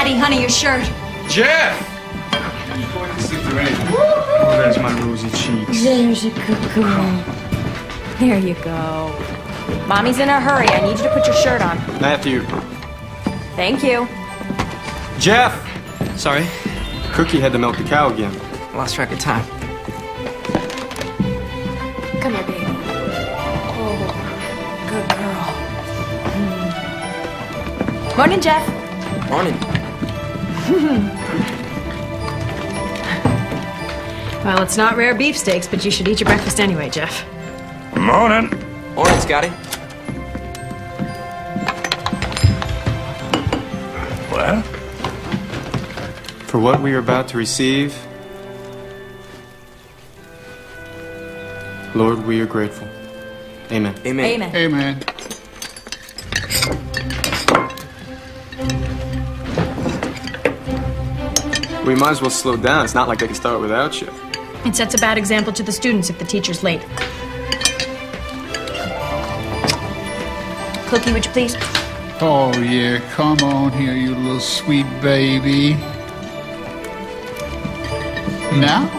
Maddie, honey, your shirt. Jeff! Oh, there's my rosy cheeks. There's a good girl. There you go. Mommy's in a hurry. I need you to put your shirt on. Matthew. Thank you. Jeff! Sorry? Cookie had to milk the cow again. Lost track of time. Come here, baby. Oh, good girl. Morning, Jeff. Morning. Well, it's not rare beefsteaks, but you should eat your breakfast anyway, Jeff. Morning. Morning, Scotty. Well? For what we are about to receive, Lord, we are grateful. Amen. Amen. Amen. Amen. We might as well slow down. It's not like they can start without you. It sets a bad example to the students if the teacher's late. Cookie, would you please? Oh, yeah, come on here, you little sweet baby. Now?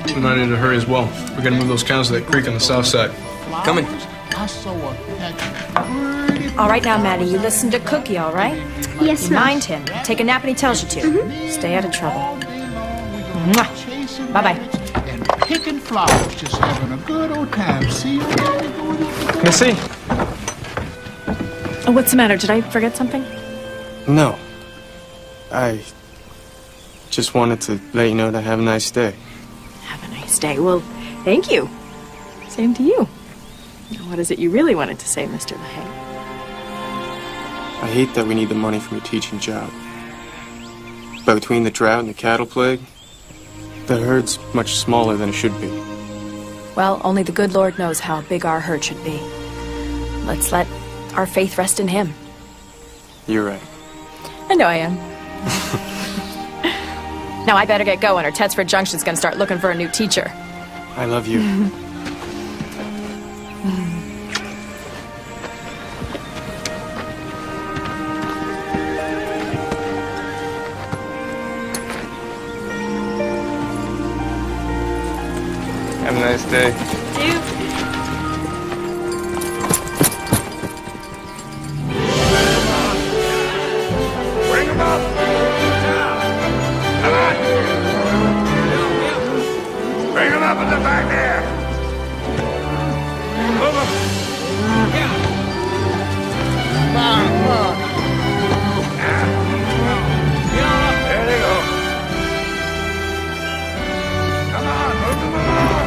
We might need to hurry as well. We're gonna move those cows to that creek on the south side. Coming. I saw a patch of pretty... All right now, Maddie, you listen to Cookie, all right? Yes, You mind him. Take a nap when he tells you to. Stay out of trouble. Mwah. Bye-bye. And picking flowers, just having a good old time. See you again. Missy? Oh, what's the matter? Did I forget something? No. I just wanted to let you know to have a nice day. Have a nice day. Well, thank you. Same to you. Now, what is it you really wanted to say, Mr. LaHaye? I hate that we need the money from your teaching job. But between the drought and the cattle plague, the herd's much smaller than it should be. Well, only the good Lord knows how big our herd should be. Let's let our faith rest in him. You're right. I know I am. Now I better get going or Tedsford Junction's gonna start looking for a new teacher. I love you. Have a nice day. Bring them up! Come on! Bring them up in the back there! Move them! There they go. Come on, move them along!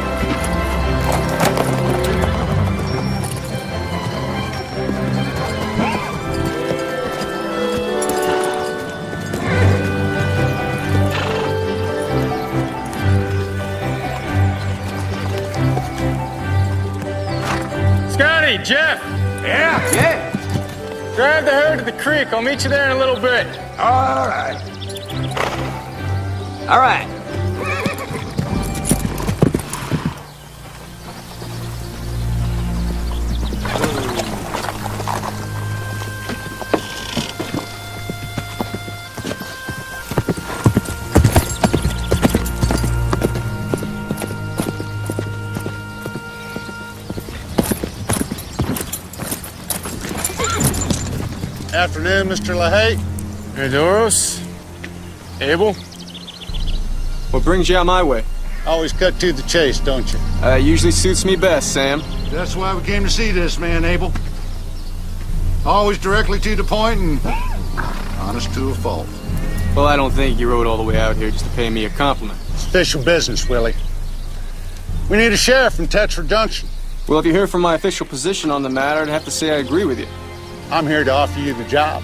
Scotty, Jeff, Yeah? drive the herd to the creek. I'll meet you there in a little bit. All right. All right. Afternoon, Mr. LaHaye. Hey, Doros. Abel. What brings you out my way? Always cut to the chase, don't you? Usually suits me best, Sam. That's why we came to see this man, Abel. Always directly to the point and honest to a fault. Well, I don't think you rode all the way out here just to pay me a compliment. It's official business, Willie. We need a sheriff in Tedsford Junction. Well, if you hear from my official position on the matter, I'd have to say I agree with you. I'm here to offer you the job.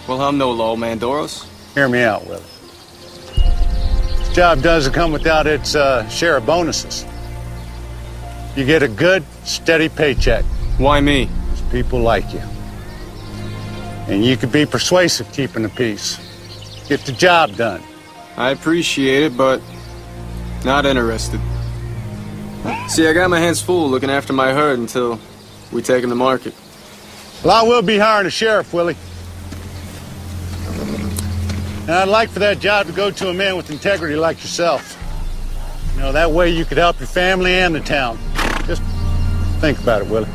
Well, I'm no lawman, Doros. Hear me out, Willie. This job doesn't come without its share of bonuses. You get a good, steady paycheck. Why me? Because people like you. And you could be persuasive keeping the peace. Get the job done. I appreciate it, but not interested. See, I got my hands full looking after my herd until we take them to market. Well, I will be hiring a sheriff, Willie. And I'd like for that job to go to a man with integrity like yourself. You know, that way you could help your family and the town. Just think about it, Willie.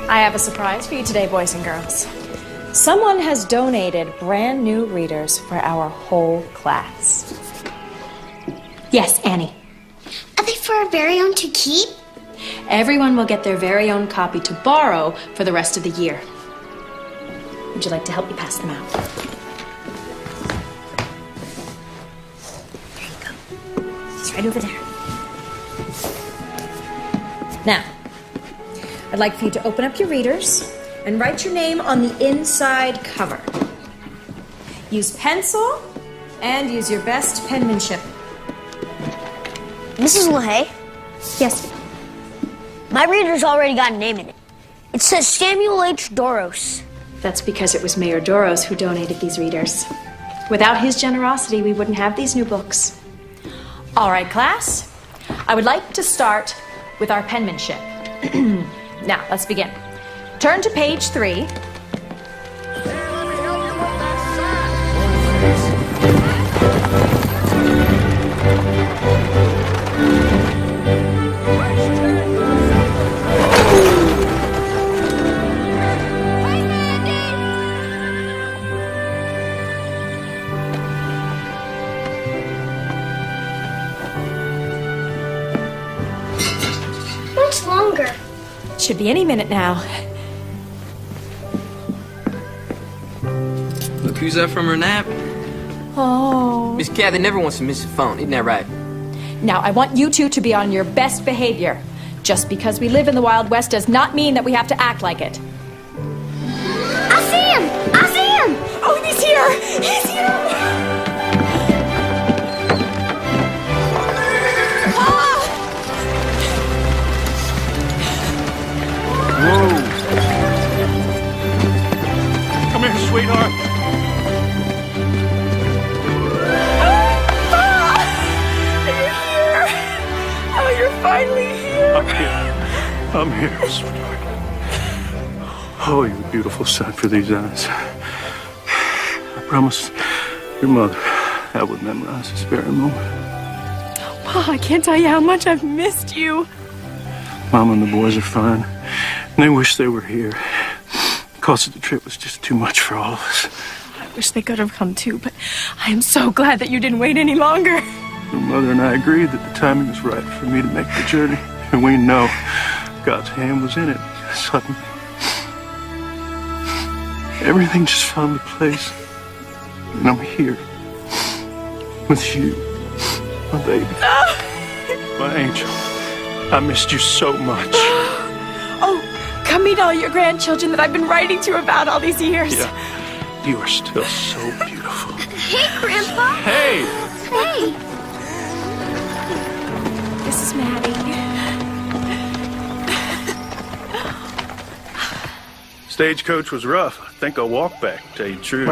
I have a surprise for you today, boys and girls. Someone has donated brand new readers for our whole class. Yes, Annie. Are they for our very own to keep? Everyone will get their very own copy to borrow for the rest of the year. Would you like to help me pass them out? There you go. It's right over there. Now, I'd like for you to open up your readers and write your name on the inside cover. Use pencil and use your best penmanship. Mrs. LaHaye, Yes. my reader's already got a name in it. It says Samuel H. Doros. That's because it was Mayor Doros who donated these readers. Without his generosity, we wouldn't have these new books. All right, class. I would like to start with our penmanship. Now, let's begin. Turn to page 3. Much longer. Should be any minute now. Look who's up from her nap. Oh. Miss Kathy never wants to miss a phone, isn't that right? Now, I want you two to be on your best behavior. Just because we live in the Wild West does not mean that we have to act like it. I see him! I see him! Oh, he's here! He's here! Whoa. Come here, sweetheart. Oh, you're finally here. I'm here, sweetheart. Oh, you're a beautiful sight for these eyes. I promised your mother I would memorize this very moment. Pa, I can't tell you how much I've missed you. Mom and the boys are fine, and they wish they were here. The cost of the trip was just too much for all of us. I wish they could have come too, but I am so glad that you didn't wait any longer. Your mother and I agreed that the timing was right for me to make the journey, and we know God's hand was in it. Suddenly, everything just fell into place, and I'm here with you, my baby, my angel. I missed you so much. Oh, come meet all your grandchildren that I've been writing to you about all these years. Yeah, you are still so beautiful. Hey, Grandpa! Hey! Hey! This is Maddie. Stagecoach was rough. I think I'll walk back, to tell you the truth.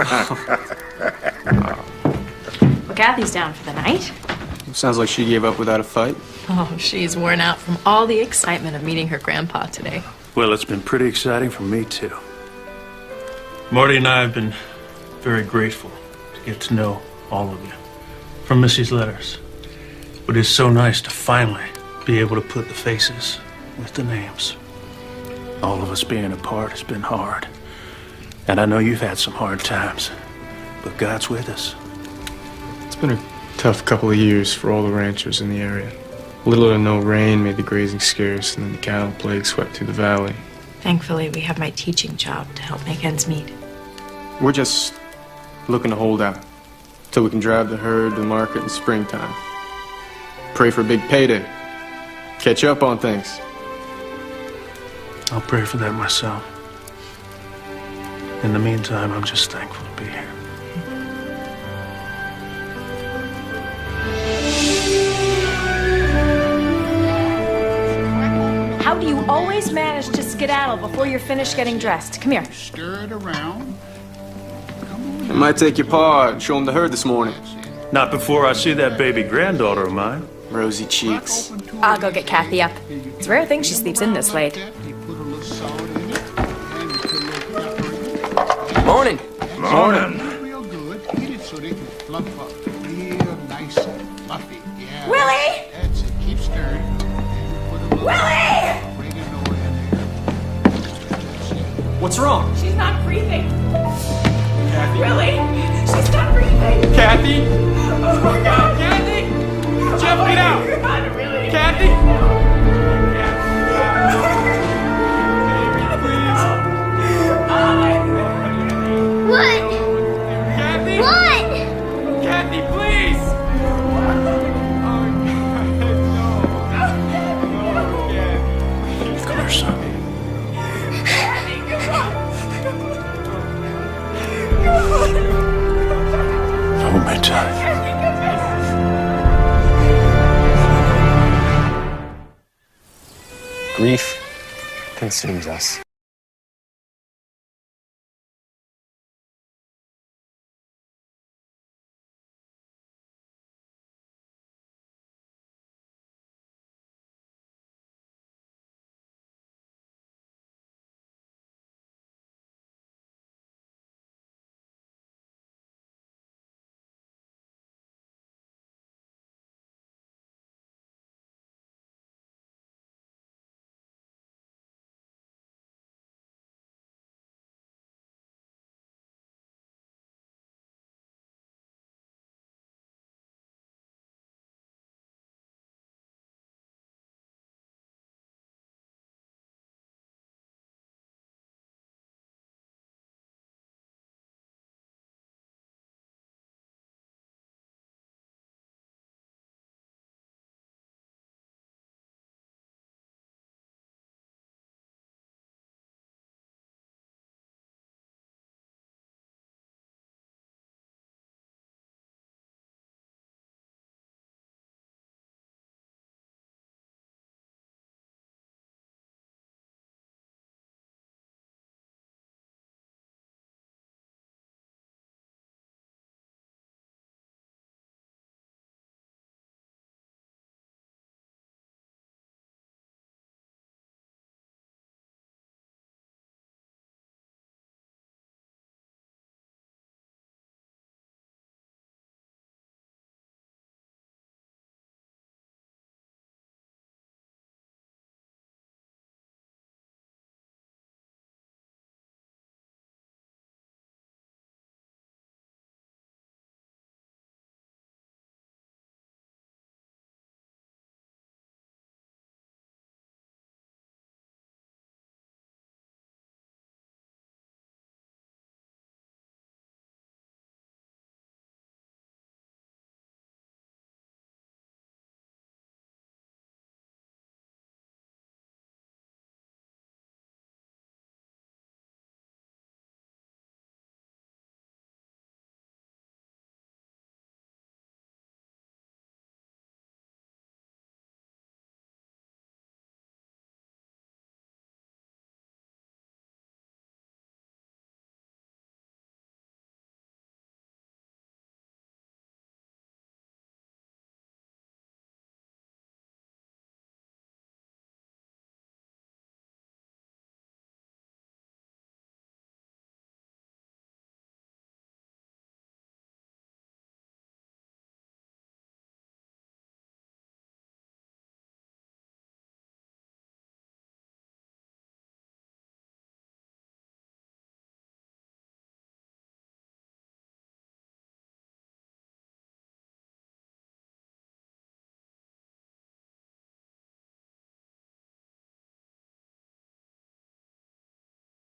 Well, Kathy's down for the night. Sounds like she gave up without a fight. Oh, she's worn out from all the excitement of meeting her grandpa today. Well, it's been pretty exciting for me, too. Marty and I have been very grateful to get to know all of you from Missy's letters. But it's so nice to finally be able to put the faces with the names. All of us being apart has been hard. And I know you've had some hard times. But God's with us. It's been a tough couple of years for all the ranchers in the area. Little to no rain made the grazing scarce, and then the cattle plague swept through the valley. Thankfully, we have my teaching job to help make ends meet. We're just looking to hold out till we can drive the herd to the market in springtime. Pray for a big payday. Catch up on things. I'll pray for that myself. In the meantime, I'm just thankful to be here. How do you always manage to skedaddle before you're finished getting dressed? Come here. Stir it around. Come on I might take your paw and show him the herd this morning. Not before I see that baby granddaughter of mine. Rosy cheeks. I'll go get Kathy up. It's a rare thing she sleeps in this late. Morning. Morning. Real good. Get it so they can fluff up real nice and fluffy. Yeah. Willie! That's it. Keep stirring. Willie! Bring it over in there. What's wrong? She's not breathing. Kathy? Willie! She's not breathing. Kathy? Oh my God! Kathy? Jeff, get out! God, Willie! Kathy? What? Kathy? What? Kathy, please! Come here, son. Hold me tight. Grief consumes us.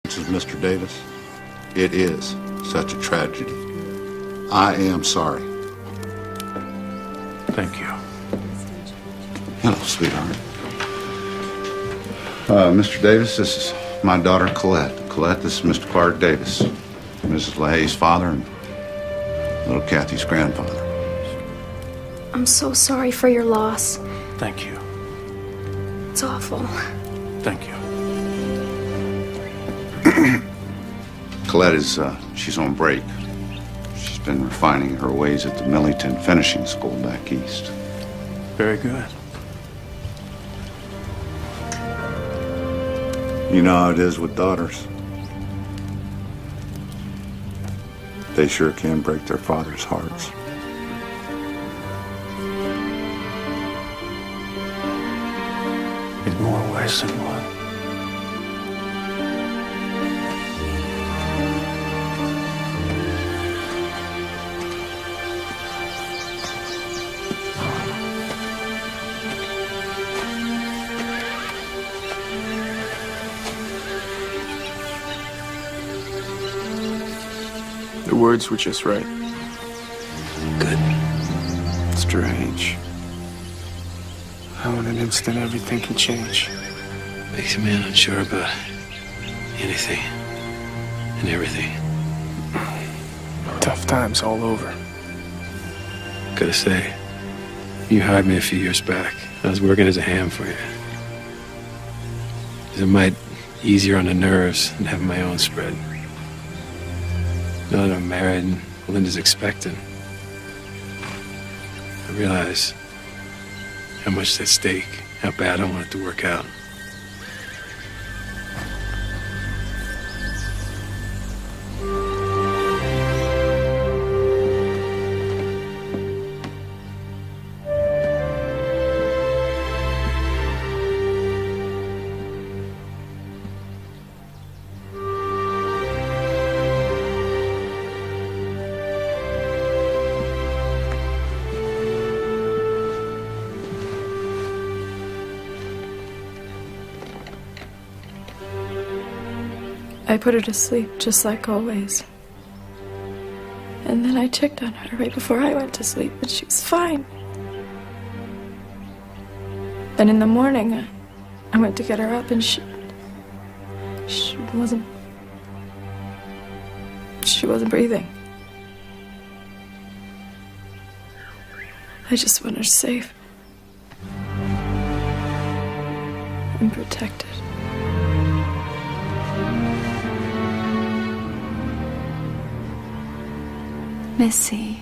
This is Mr. Davis. It is such a tragedy. I am sorry. Thank you. Hello, sweetheart. Mr. Davis, this is my daughter, Colette. Colette, this is Mr. Clark Davis, Mrs. LaHaye's father and little Kathy's grandfather. I'm so sorry for your loss. Thank you. It's awful. Thank you. Colette is, she's on break. been refining her ways at the Millington Finishing School back east. Very good. You know how it is with daughters. They sure can break their fathers' hearts. In more ways than one. The words were just right. Good. Strange. How in an instant everything can change. Makes a man unsure about anything and everything. Tough times all over. Gotta say, you hired me a few years back. I was working as a ham for you. It might easier on the nerves than having my own spread. Now that I'm married and Linda's expecting, I realize how much is at stake, how bad I want it to work out. I put her to sleep, just like always. And then I checked on her right before I went to sleep, and she was fine. Then in the morning, I went to get her up, and she wasn't breathing. I just want her safe and protected. Missy.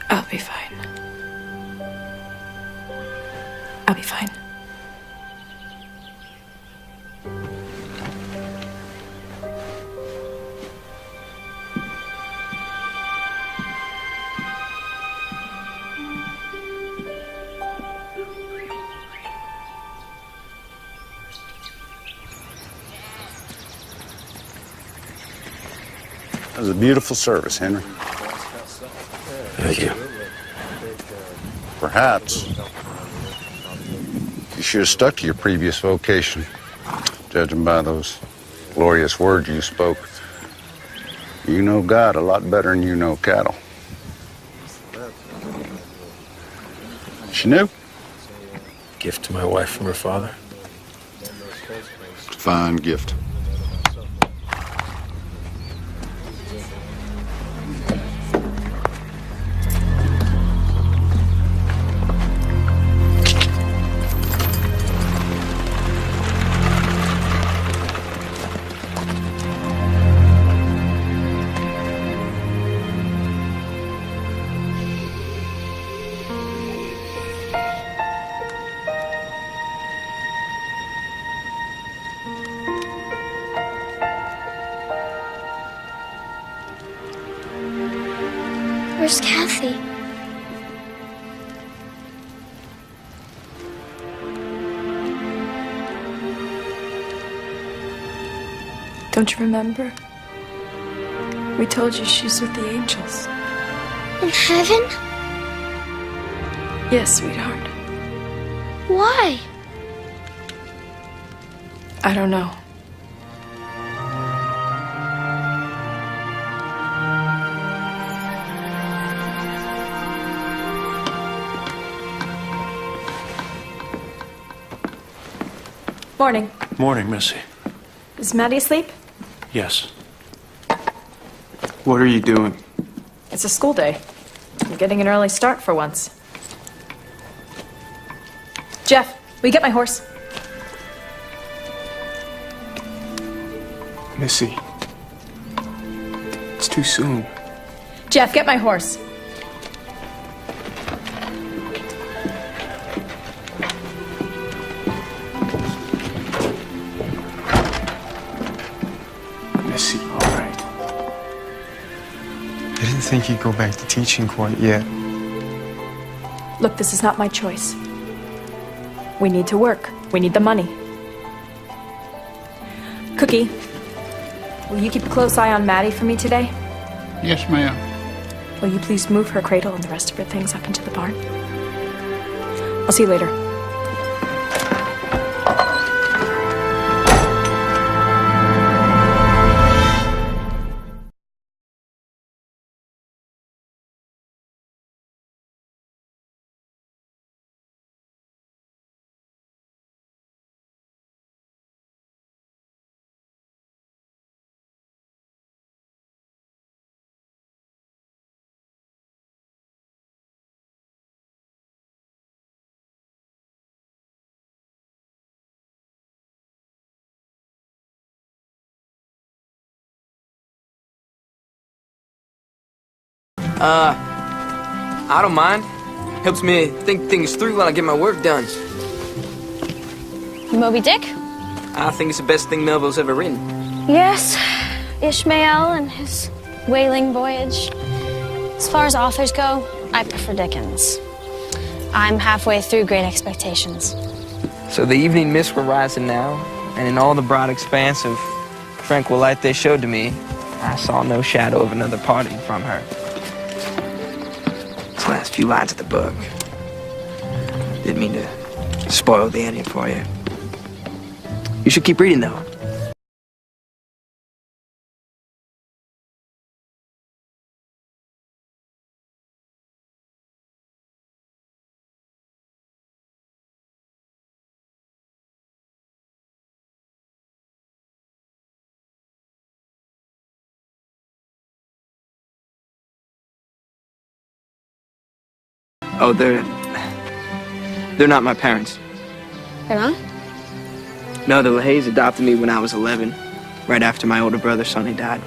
I'll be fine. I'll be fine. That was a beautiful service, Henry. Thank you. Perhaps you should have stuck to your previous vocation, judging by those glorious words you spoke. You know God a lot better than you know cattle. She knew? Gift to my wife from her father. Fine gift. Where's Kathy? Don't you remember? We told you she's with the angels. In heaven? Yes, sweetheart. Why? I don't know. Morning. Morning, Missy. Is Maddie asleep? Yes. What are you doing? It's a school day. I'm getting an early start for once. Jeff, will you get my horse? Missy, It's too soon. Jeff, get my horse. Missy, all right. I didn't think he'd go back to teaching quite yet. Look, this is not my choice. We need to work. We need the money. Cookie, will you keep a close eye on Maddie for me today? Yes, ma'am. Will you please move her cradle and the rest of her things up into the barn? I'll see you later. I don't mind. Helps me think things through while I get my work done. Moby Dick? I think it's the best thing Melville's ever written. Yes. Ishmael and his whaling voyage. As far as authors go, I prefer Dickens. I'm halfway through Great Expectations. So the evening mists were rising now, and in all the broad expanse of tranquil light they showed to me, I saw no shadow of another parting from her. These last few lines of the book. Didn't mean to spoil the ending for you. You should keep reading, though. Oh, they're not my parents. They're not? No, the LaHaye's adopted me when I was 11, right after my older brother Sonny died.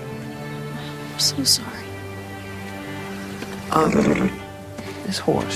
I'm so sorry. This horse.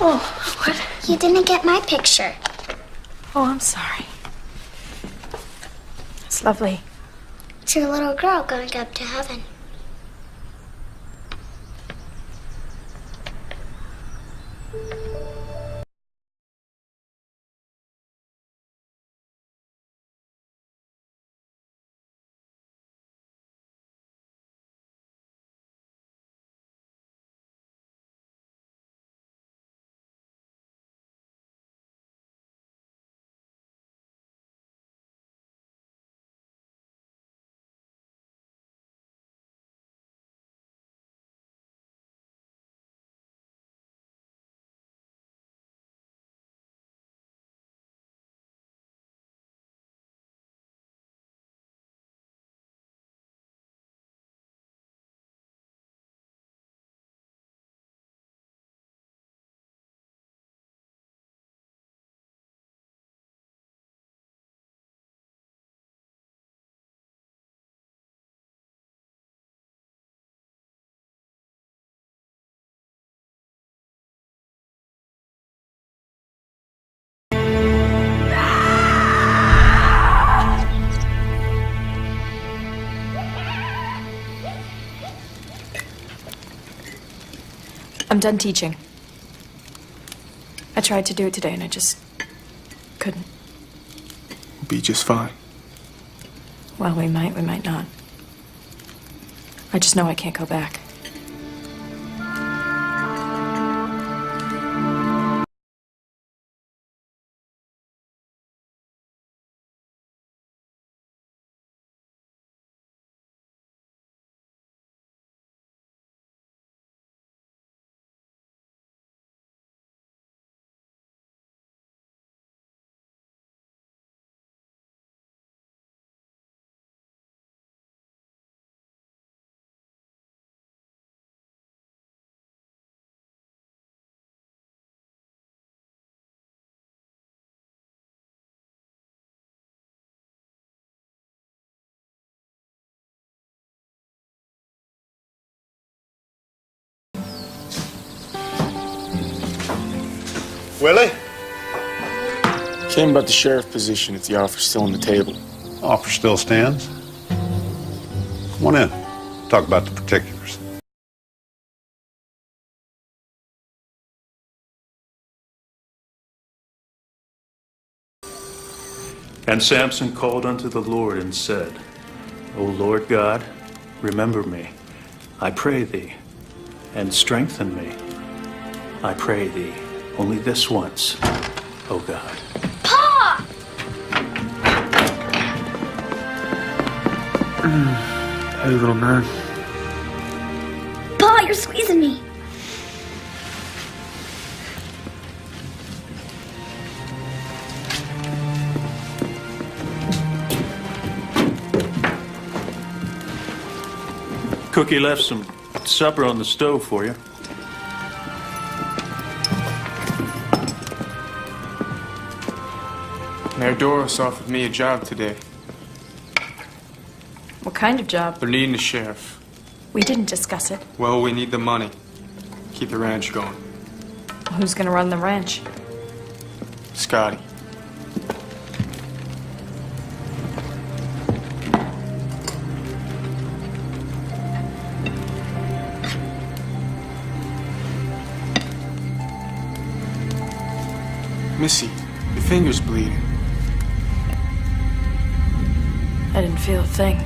Oh, what? You didn't get my picture. Oh, I'm sorry. It's lovely. It's your little girl going up to heaven. I'm done teaching. I tried to do it today and I just couldn't. We'll be just fine. Well, we might not. I just know I can't go back. Willie? Came about the sheriff position if the offer's still on the table. Offer still stands. Come on in. Talk about the particulars. And Samson called unto the Lord and said, O Lord God, remember me, I pray thee, and strengthen me, I pray thee, only this once, O God. Pa! Hey, little man. Pa, you're squeezing me. Cookie left some supper on the stove for you. Mayor Doros offered me a job today. What kind of job? They're needing a sheriff. We didn't discuss it. Well, we need the money. Keep the ranch going. Who's gonna run the ranch? Scotty. Missy, your finger's bleeding. I didn't feel a thing.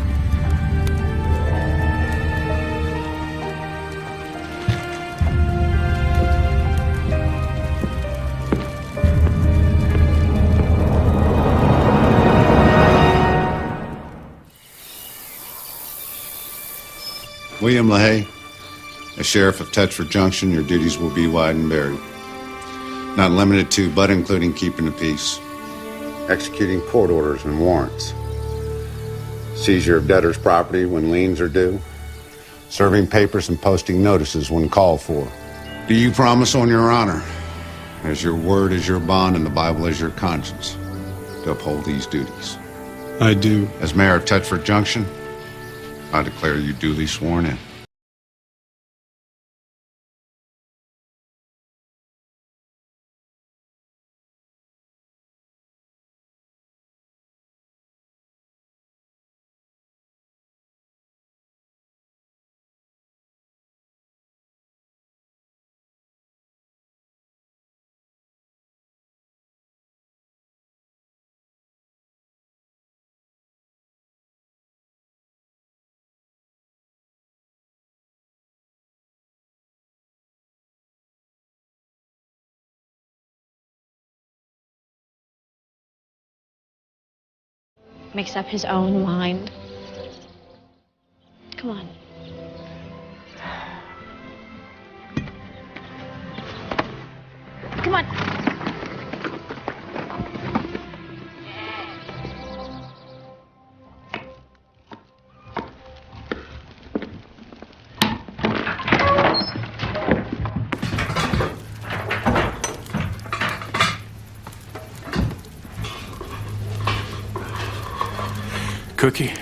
William LaHaye, as Sheriff of Tetford Junction, your duties will be wide and varied. Not limited to, but including keeping the peace, executing court orders and warrants, seizure of debtors' property when liens are due, serving papers and posting notices when called for. Do you promise on your honor, as your word is your bond and the Bible is your conscience, to uphold these duties? I do. As Mayor of Tetford Junction, I declare you duly sworn in. Makes up his own mind. Come on. Come on. Cookie,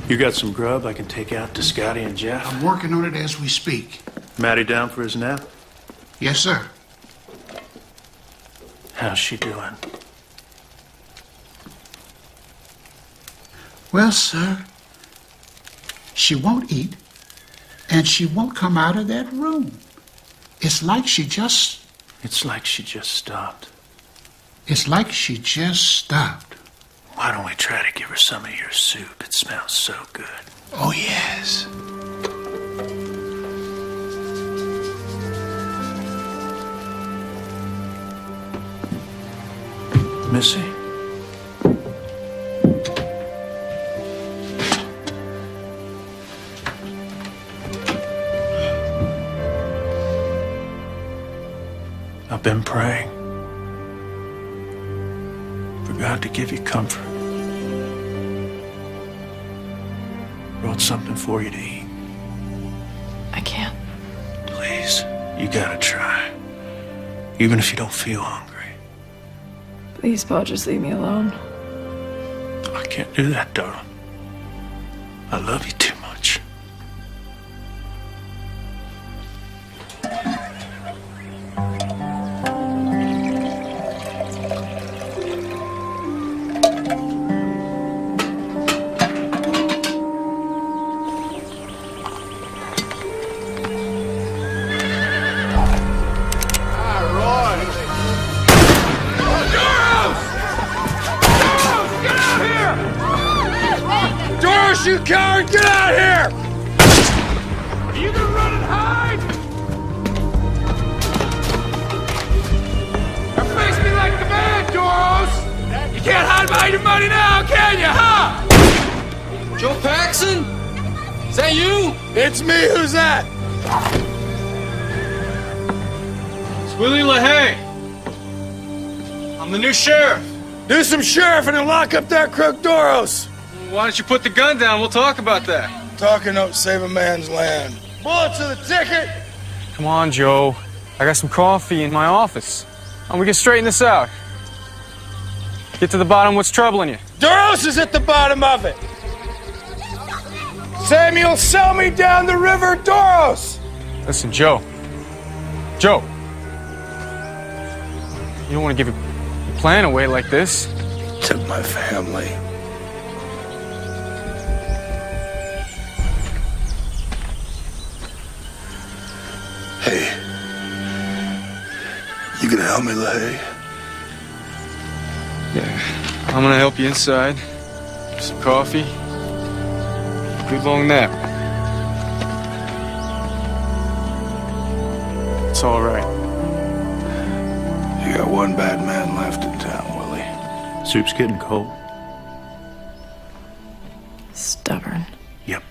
you got some grub I can take out to Scotty and Jeff? I'm working on it as we speak. Maddie down for his nap? Yes, sir. How's she doing? Well, sir, she won't eat, and she won't come out of that room. It's like she just... It's like she just stopped. It's like she just stopped. Why don't we try to give her some of your soup? It smells so good. Oh, yes. Missy? I've been praying for God to give you comfort. Brought something for you to eat. I can't. Please, you gotta try. Even if you don't feel hungry. Please, Paul, just leave me alone. I can't do that, darling. I love you too much. You coward, get out here! Are you gonna run and hide? Or face me like the man, Doros! You can't hide behind your money now, can you, huh? Joe Paxson? Is that you? It's me, who's that? It's Willie LaHaye. I'm the new sheriff. Do some sheriff and then lock up that crook Doros. Why don't you put the gun down? We'll talk about that. Talking don't save a man's land. Bullets to the ticket! Come on, Joe. I got some coffee in my office. And we can straighten this out. Get to the bottom of what's troubling you. Doros is at the bottom of it! Samuel, sell me down the river, Doros! Listen, Joe. Joe. You don't want to give your plan away like this. Took my family. Hey, you gonna help me, LaHaye? Yeah, I'm gonna help you inside. Some coffee. Good long nap. It's all right. You got one bad man left in town, Willie. Soup's getting cold. Stubborn. Yep.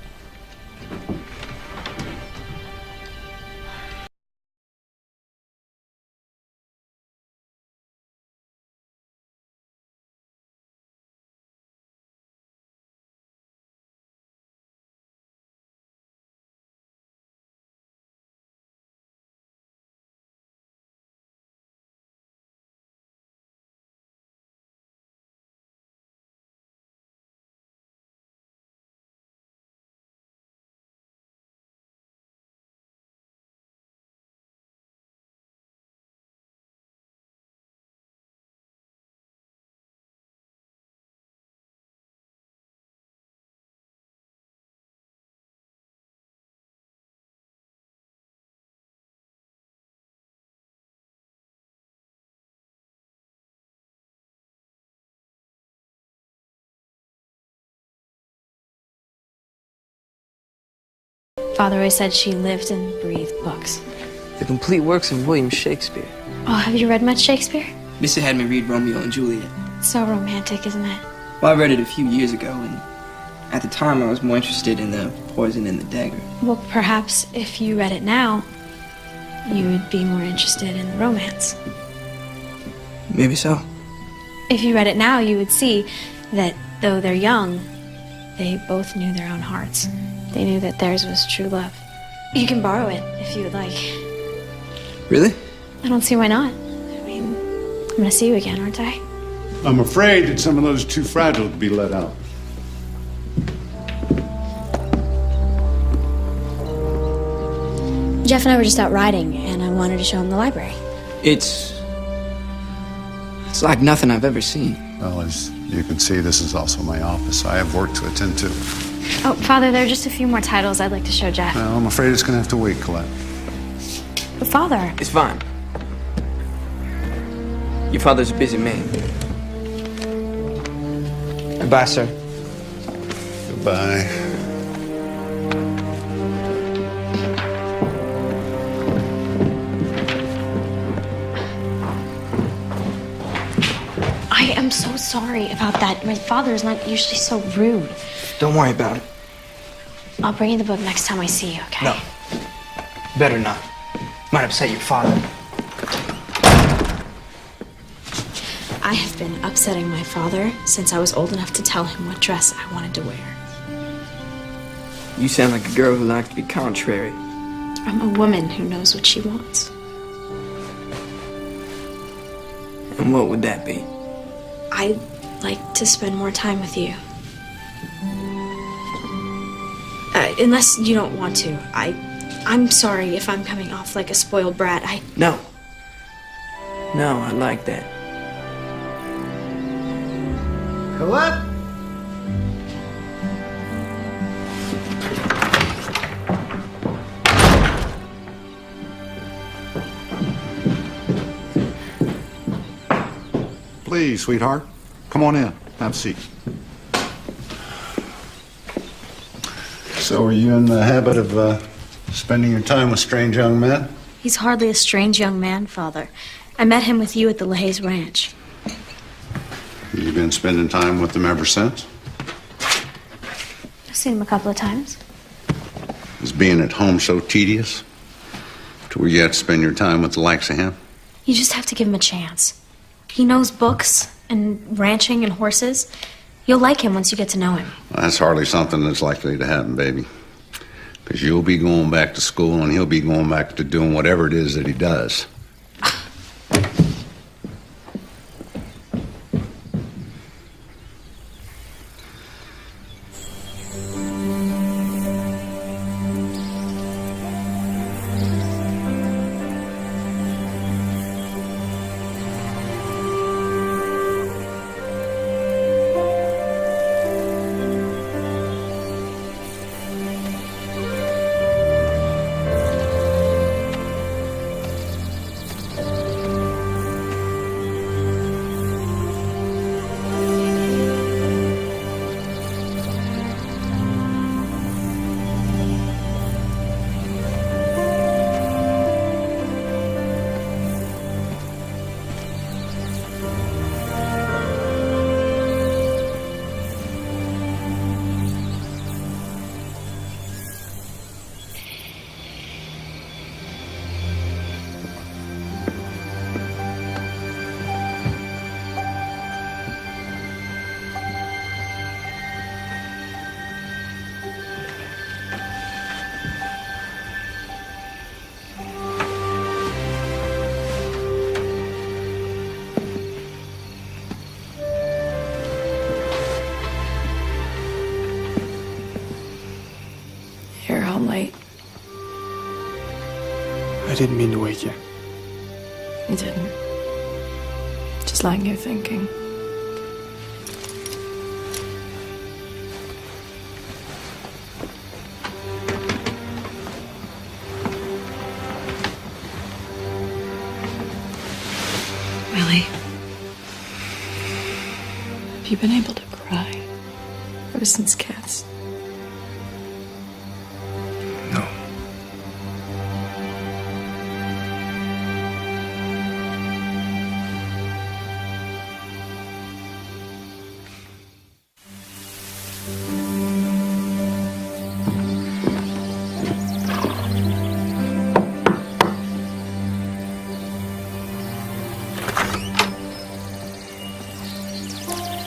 Father always said she lived and breathed books. The complete works of William Shakespeare. Oh, have you read much Shakespeare? Missy had me read Romeo and Juliet. It's so romantic, isn't it? Well, I read it a few years ago, and at the time I was more interested in the poison and the dagger. Well, perhaps if you read it now, you would be more interested in the romance. Maybe so. If you read it now, you would see that though they're young, they both knew their own hearts. They knew that theirs was true love. You can borrow it if you would like. Really? I don't see why not. I mean, I'm gonna see you again, aren't I? I'm afraid that some of those are too fragile to be let out. Jeff and I were just out riding, and I wanted to show him the library. It's like nothing I've ever seen. Well, as you can see, this is also my office. I have work to attend to. Oh, Father, there are just a few more titles I'd like to show Jeff. Well, I'm afraid it's going to have to wait, Colette. But Father... It's fine. Your father's a busy man. Goodbye, sir. Goodbye. I am so sorry about that. My father is not usually so rude. Don't worry about it. I'll bring you the book next time I see you, okay? No. Better not. Might upset your father. I have been upsetting my father since I was old enough to tell him what dress I wanted to wear. You sound like a girl who likes to be contrary. I'm a woman who knows what she wants. And what would that be? I'd like to spend more time with you. Unless you don't want to. I'm sorry if I'm coming off like a spoiled brat. No. No, I like that. Colette? Please, sweetheart. Come on in. Have a seat. So, are you in the habit of spending your time with strange young men? He's hardly a strange young man, Father. I met him with you at the LaHaye's ranch. You've been spending time with them ever since? I've seen him a couple of times. Is being at home so tedious to where you have to spend your time with the likes of him? You just have to give him a chance. He knows books and ranching and horses. You'll like him once you get to know him. Well, that's hardly something that's likely to happen, baby. Because you'll be going back to school and he'll be going back to doing whatever it is that he does. You're home late. I didn't mean to wake you. You didn't. Just lying here thinking. Willie, have you been able to cry ever since Kat's? No.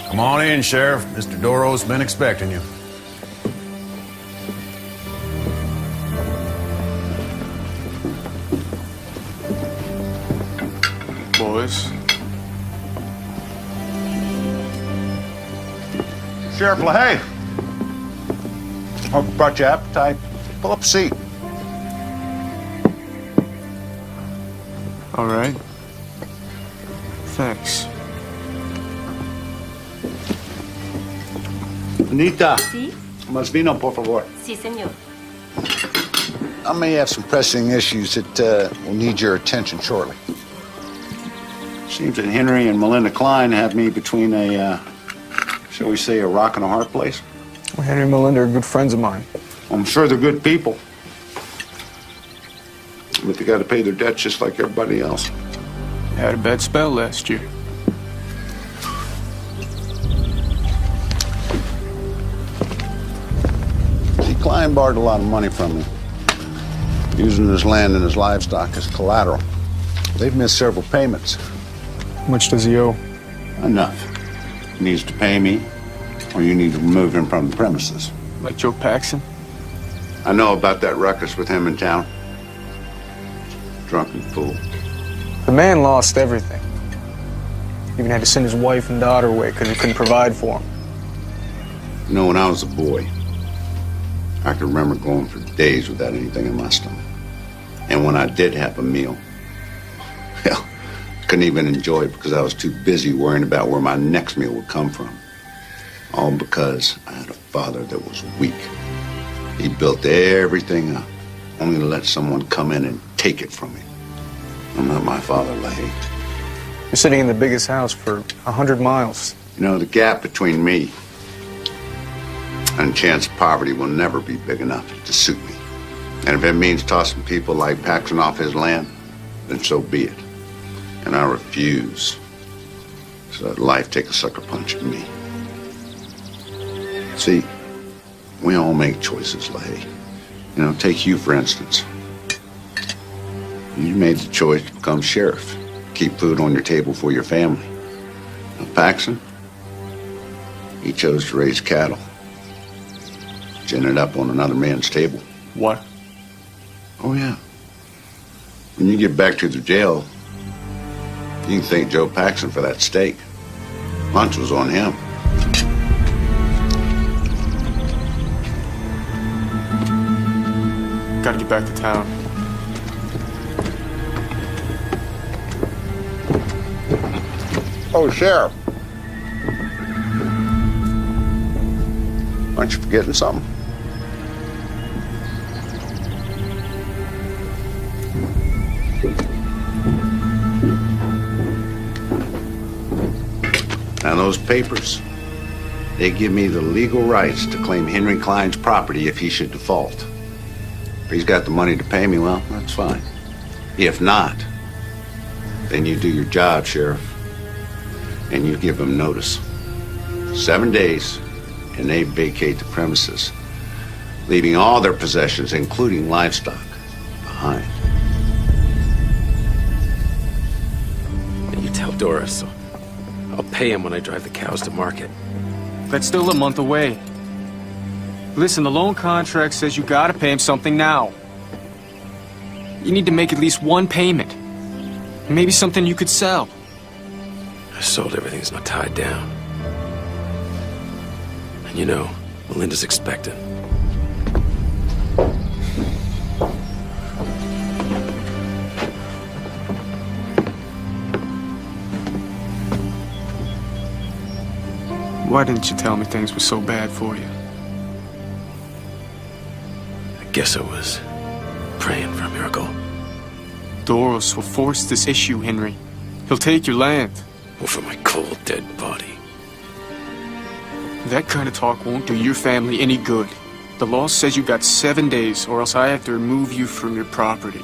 Come on in, Sheriff. Mr. Doro's been expecting you. Boys. Sheriff LaHaye. Hope brought you appetite. Pull up a seat. All right. Thanks. Anita. Sí. Más vino, por favor. Sí, señor. I may have some pressing issues that will need your attention shortly. Seems that Henry and Melinda Klein have me between a, shall we say, a rock and a hard place. Well, Henry and Melinda are good friends of mine. I'm sure they're good people. But they got to pay their debts just like everybody else. They had a bad spell last year. See, Klein borrowed a lot of money from me, using his land and his livestock as collateral. They've missed several payments. How much does he owe? Enough. He needs to pay me, or you need to remove him from the premises. Like Joe Paxson? I know about that ruckus with him in town. Drunken fool. The man lost everything. Even had to send his wife and daughter away because he couldn't provide for them. You know, when I was a boy, I could remember going for days without anything in my stomach. And when I did have a meal, hell, I couldn't even enjoy it because I was too busy worrying about where my next meal would come from. All because I had a father that was weak. He built everything up, only to let someone come in and take it from me. I'm not my father, Lahey. You're sitting in the biggest house for 100 miles. You know, the gap between me and chance of poverty will never be big enough to suit me. And if it means tossing people like Paxson off his land, then so be it. And I refuse to let life take a sucker punch at me. See, we all make choices, Lahey. You know, take you, for instance. You made the choice to become sheriff, keep food on your table for your family. Now, Paxson, he chose to raise cattle, which ended up on another man's table. What? Oh, yeah. When you get back to the jail, you can thank Joe Paxson for that steak. Lunch was on him. Gotta get back to town. Oh, Sheriff. Aren't you forgetting something? Now, those papers, they give me the legal rights to claim Henry Klein's property if he should default. If he's got the money to pay me, well, that's fine. If not, then you do your job, Sheriff, and you give him notice. 7 days, and they vacate the premises, leaving all their possessions, including livestock, behind. And you tell Doris, so I'll pay him when I drive the cows to market. That's still a month away. Listen, the loan contract says you gotta pay him something now. You need to make at least one payment. Maybe something you could sell. I sold everything that's not tied down. And you know, Melinda's expecting. Why didn't you tell me things were so bad for you? I guess I was praying for a miracle. Doros will force this issue, Henry. He'll take your land. Or for my cold, dead body. That kind of talk won't do your family any good. The law says you got 7 days, or else I have to remove you from your property.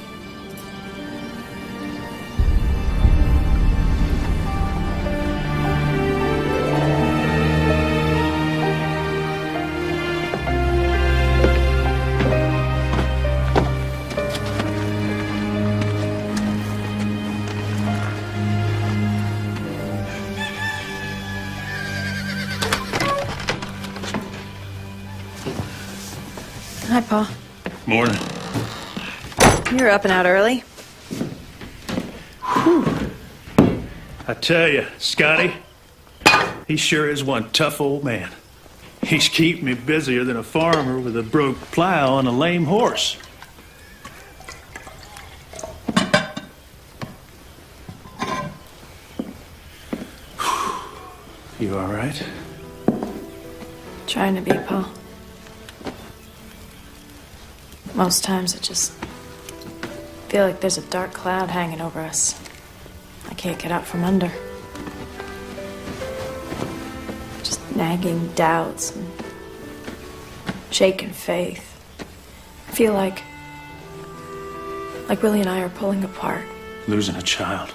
Hi, Paul. Morning. You're up and out early. I tell you, Scotty, he sure is one tough old man. He's keeping me busier than a farmer with a broke plow and a lame horse. You all right? Trying to be, Paul. Most times I just feel like there's a dark cloud hanging over us. I can't get out from under. Just nagging doubts and shaken faith. I feel like Willie and I are pulling apart. Losing a child.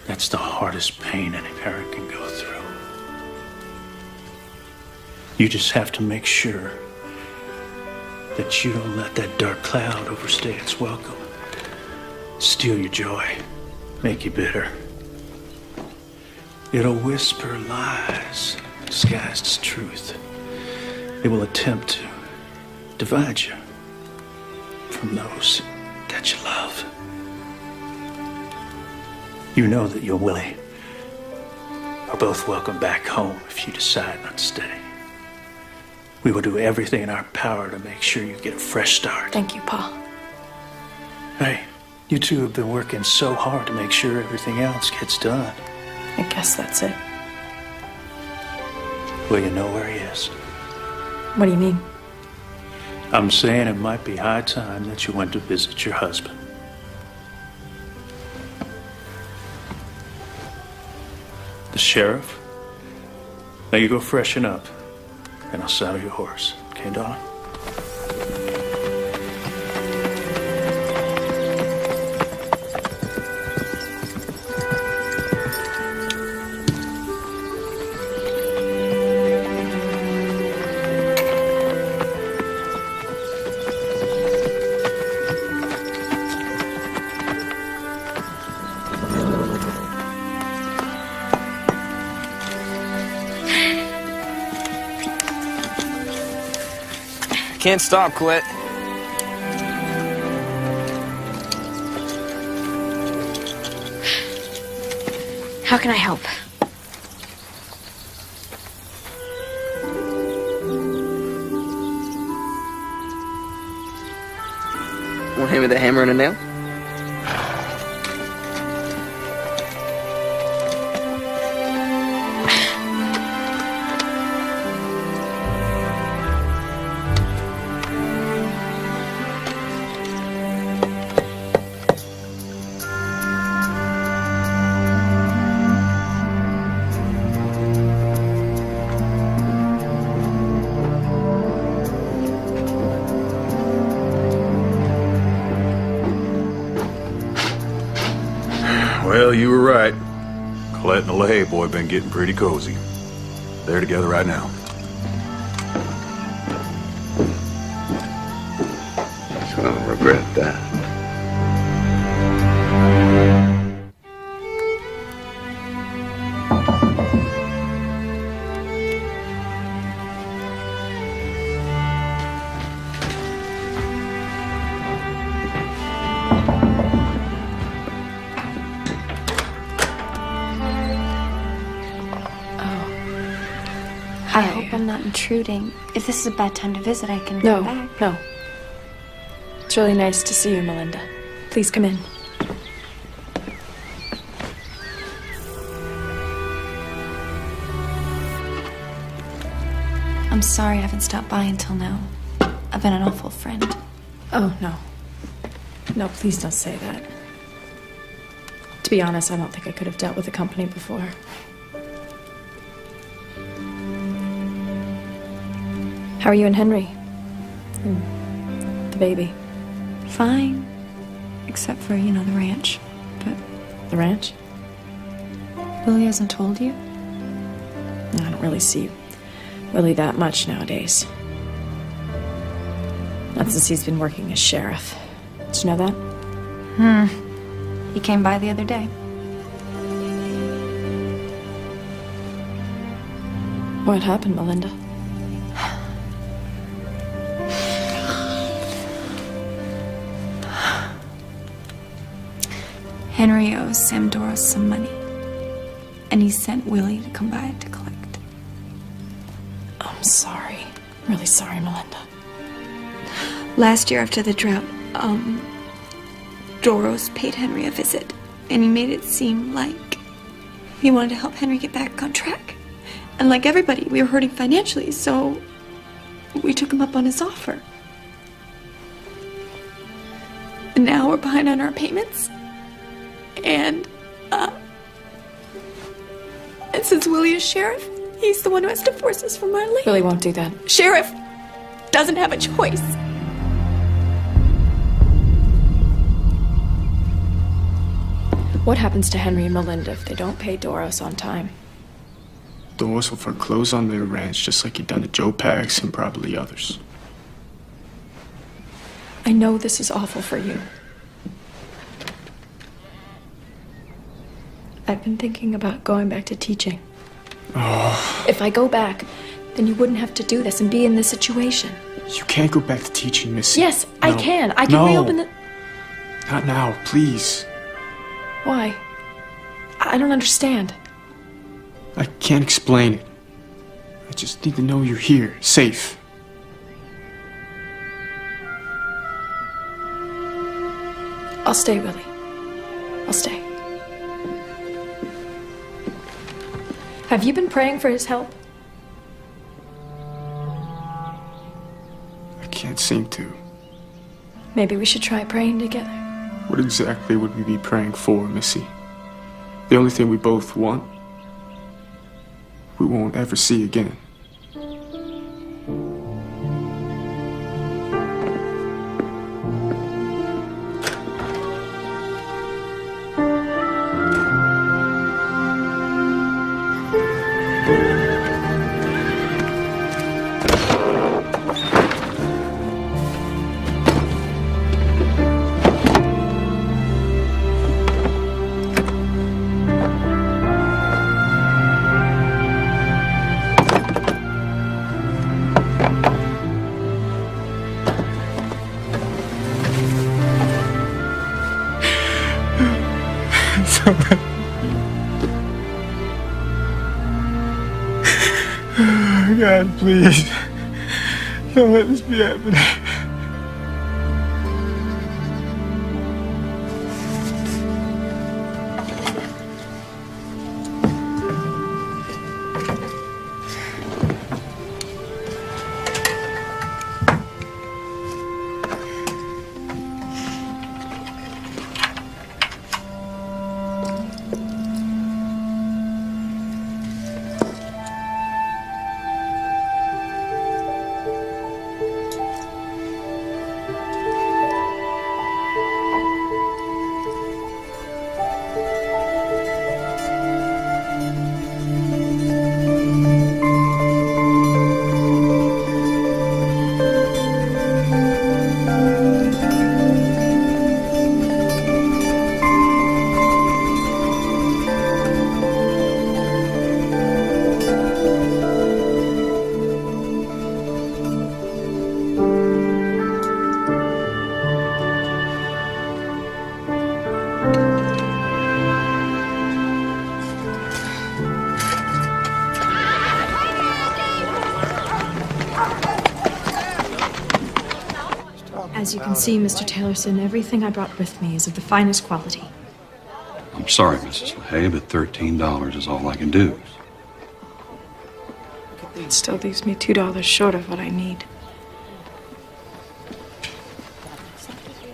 That's the hardest pain any parent can go through. You just have to make sure that you don't let that dark cloud overstay its welcome. Steal your joy. Make you bitter. It'll whisper lies disguised as truth. It will attempt to divide you from those that you love. You know that you and Willie are both welcome back home if you decide not to stay. We will do everything in our power to make sure you get a fresh start. Thank you, Pa. Hey, you two have been working so hard to make sure everything else gets done. I guess that's it. Well, you know where he is. What do you mean? I'm saying it might be high time that you went to visit your husband. The sheriff? Now you go freshen up, and I'll saddle your horse. Okay, darling? Can't stop, Colette. How can I help? Want him with a hammer and a nail? Well, you were right. Colette and the LaHaye boy been getting pretty cozy. They're together right now. So I don't regret that. I hope I'm not intruding. If this is a bad time to visit, I can No, come back. no. It's really nice to see you, Melinda. Please come in. I'm sorry I haven't stopped by until now. I've been an awful friend. Oh, no. No, please don't say that. To be honest, I don't think I could have dealt with the company before. How are you and Henry? And the baby? Fine. Except for, the ranch. But The ranch? Willie hasn't told you? No, I don't really see Willie that much nowadays. Not since he's been working as sheriff. Did you know that? He came by the other day. What happened, Melinda? Henry owes Sam Doros some money. And he sent Willie to come by to collect. I'm sorry. Really sorry, Melinda. Last year after the drought, Doros paid Henry a visit. And he made it seem like he wanted to help Henry get back on track. And like everybody, we were hurting financially, so we took him up on his offer. And now we're behind on our payments. And since Willie is sheriff, he's the one who has to force us from our land. Willie won't do that. Sheriff doesn't have a choice. What happens to Henry and Melinda if they don't pay Doros on time? Doris will foreclose on their ranch just like he done to Joe Pax and probably others. I know this is awful for you. I've been thinking about going back to teaching. Oh. If I go back, then you wouldn't have to do this and be in this situation. You can't go back to teaching, Missy. Yes, No. I can. I can reopen the... Not now, please. Why? I don't understand. I can't explain it. I just need to know you're here, safe. I'll stay, Willie. I'll stay. Have you been praying for his help? I can't seem to. Maybe we should try praying together. What exactly would we be praying for, Missy? The only thing we both want, we won't ever see again. God, please. Don't let this be happening. As you can see, Mr. Taylorson, everything I brought with me is of the finest quality. I'm sorry, Mrs. LaHaye, but $13 is all I can do. It still leaves me $2 short of what I need.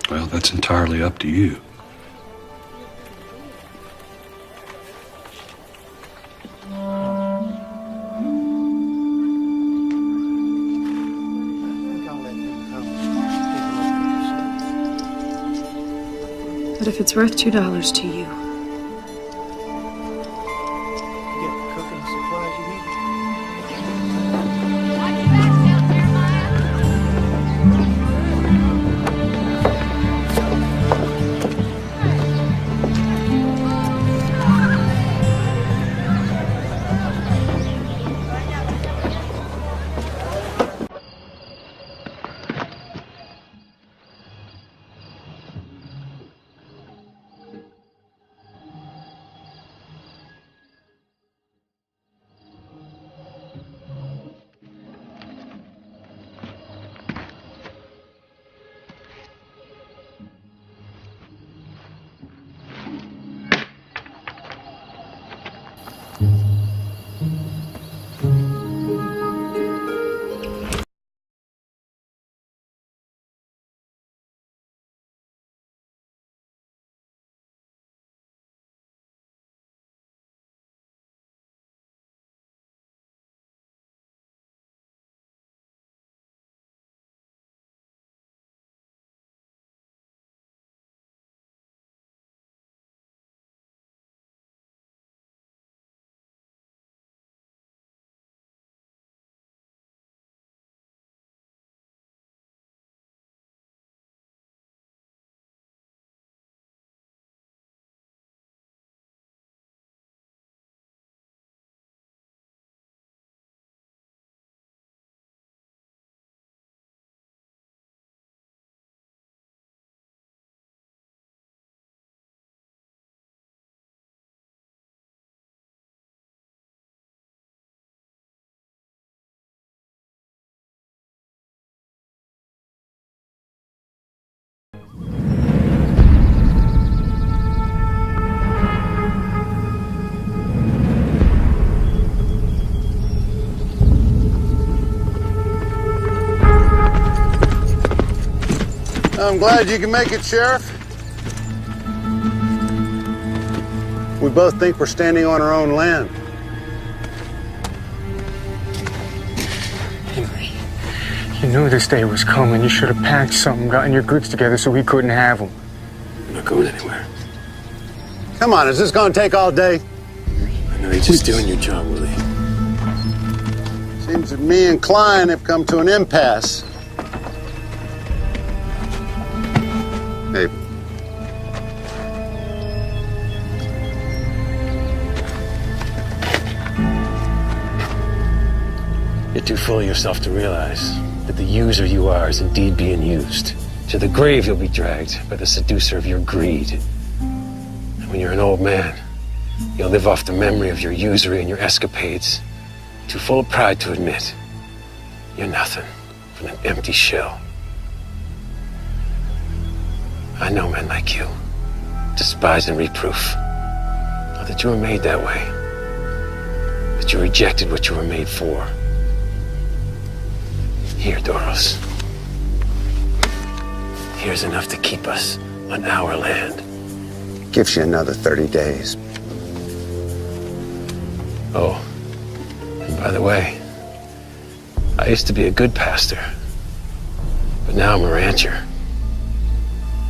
Well, that's entirely up to you. But if it's worth $2 to you, I'm glad you can make it, Sheriff. We both think we're standing on our own land. You knew this day was coming. You should have packed something, gotten your goods together so we couldn't have them. I'm not going anywhere. Come on, is this going to take all day? I know you're just doing your job, Willie. Seems that me and Klein have come to an impasse. Hey. You're too full of yourself to realize that the user you are is indeed being used. To the grave you'll be dragged by the seducer of your greed. And when you're an old man, you'll live off the memory of your usury and your escapades. Too full of pride to admit you're nothing but an empty shell. I know men like you, despise and reproof. Not that you were made that way, but you rejected what you were made for. Here, Doros. Here's enough to keep us on our land. Gives you another 30 days. Oh, and by the way, I used to be a good pastor, but now I'm a rancher.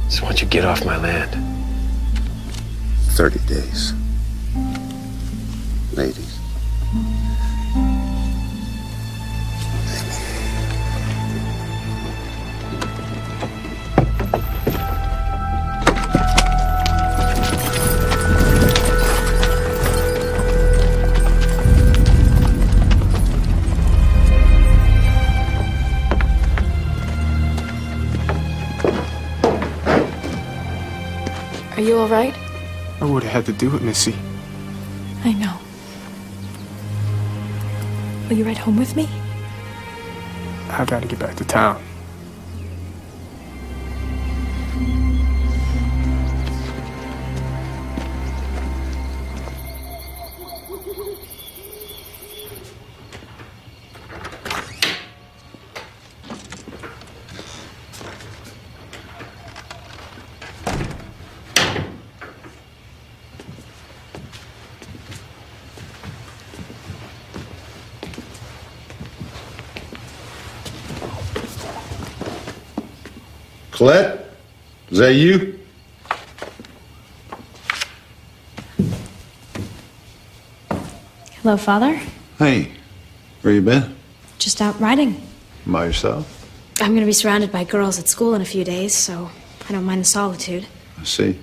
So why don't you get off my land? 30 days. Ladies. Are you all right? I would have had to do it, Missy. I know. Will you ride home with me? I gotta get back to town. Colette? Is that you? Hello, Father. Hey, where you been? Just out riding. By yourself? I'm going to be surrounded by girls at school in a few days, so I don't mind the solitude. I see.